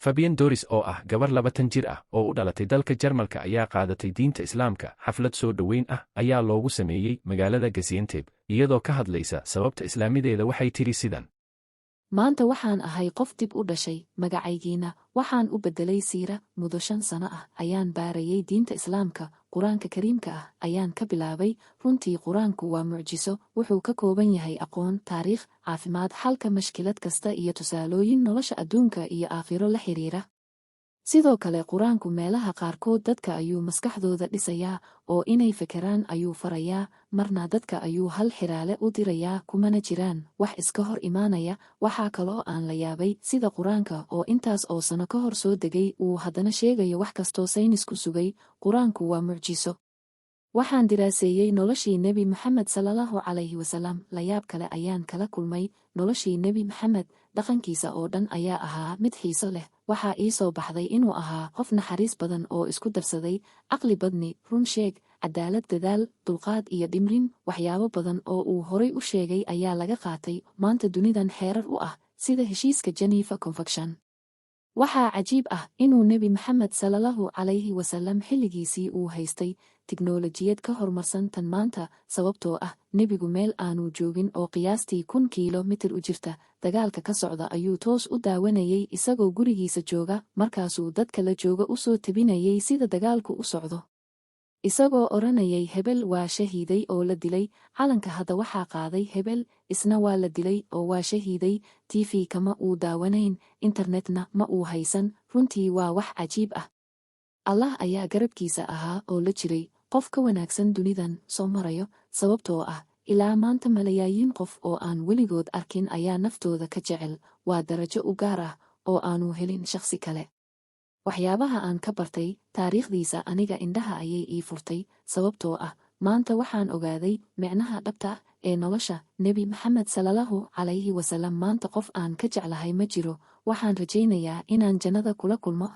Fabian Doris oo ah gabar 20 jir ah oo u dhalatay dalka Jarmalka ayaa qaadatay diinta Islaamka. Xaflad soo dhaweyn ah ayaa loogu sameeyay magaalada Gaziantep, iyadoo ka hadlaysa sababta islaamideeda waxay tiri sidan. Maanta waxaan ahay qof dib u dhashay, magacaygiina waxaan u beddelay siira. Muddo 5 sano ah ayaan baarayay diinta Islaamka. Quraanka Kariimka ah ayaan ka bilaabay. Runtii Quraanku waa mucjiso, wuxuu ka kooban yahay aqoon, taariikh, caafimaad, xalka mashkilad kasta iyo tusaalooyin nolosha adduunka iyo aakhiro la xiriira. Sidoo kale Quraanku meelaha qaarkood dadka ayuu maskaxdooda dhisayaa oo inay fekeraan ayuu farayaa, marna dadka ayuu hal xiraale u dirayaa, kumana jiraan wax iska hor imaanaya. Waxaa kaloo aan la yaabay sida Quraanka oo intaas oo sano ka hor soo degay uu haddana sheegayo wax kastoo saynisku sugay. Quraanku waa mucjiso. Waxaan diraaseeyay noloshii Nebi Maxamed sallallahu calayhi wasallam. La yaab kale ayaan kala kulmay. Noloshii Nebi Maxamed dhaqankiisa oo dhan ayaa ahaa mid xiiso leh. Waxaa ii soo baxday inuu ahaa qof naxariis badan oo isku darsaday caqli badni, run sheeg, cadaalad, dadaal, dulqaad iyo dhimrin. Waxyaabo badan oo uu horay u sheegay ayaa laga qaatay maanta dunidan xeerar u ah, sida heshiiska Geneva Convention. Waxaa cajiib ah inuu Nebi Maxamed sallallahu calayhi wasallam xilligiisii uu haystay tiknoolajiyad ka horumarsan tan maanta, sababtoo ah nebigu meel aanu joogin oo qiyaastii 1,000 kiiloomitir u jirta dagaalka ka socda ayuu toos u daawanayay isagoo gurigiisa jooga, markaasuu dadka la jooga u soo tebinayay sida dagaalku u socdo. Isagoo oranayay Hebel waa shahiiday oo la dilay, calanka hadda waxaa qaaday Hebel, isna waa la dilay oo waa shahiiday. TV kama uu daawanayn, internetna ma uu haysan. Runtii waa wax cajiib ah. Allah ayaa garabkiisa ahaa oo la jiray, qof ka wanaagsan dunidan soo marayo, sababtoo ah ilaa maanta malaayiin qof oo aan weligood arkin ayaa naftooda ka jecel. Waa darajo u gaar ah oo aanu helin shakhsi kale. Waxyaabaha aan ka bartay taariikhdiisa aniga indhaha ayay ii furtay, sababtoo ah maanta waxaan ogaaday micnaha dhabta ah ee nolosha Nebi Maxamed sallallahu calayhi wasallam. Maanta qof aan ka jeclahay ma jiro. Waxaan rajaynayaa inaan jannada kula kulmo.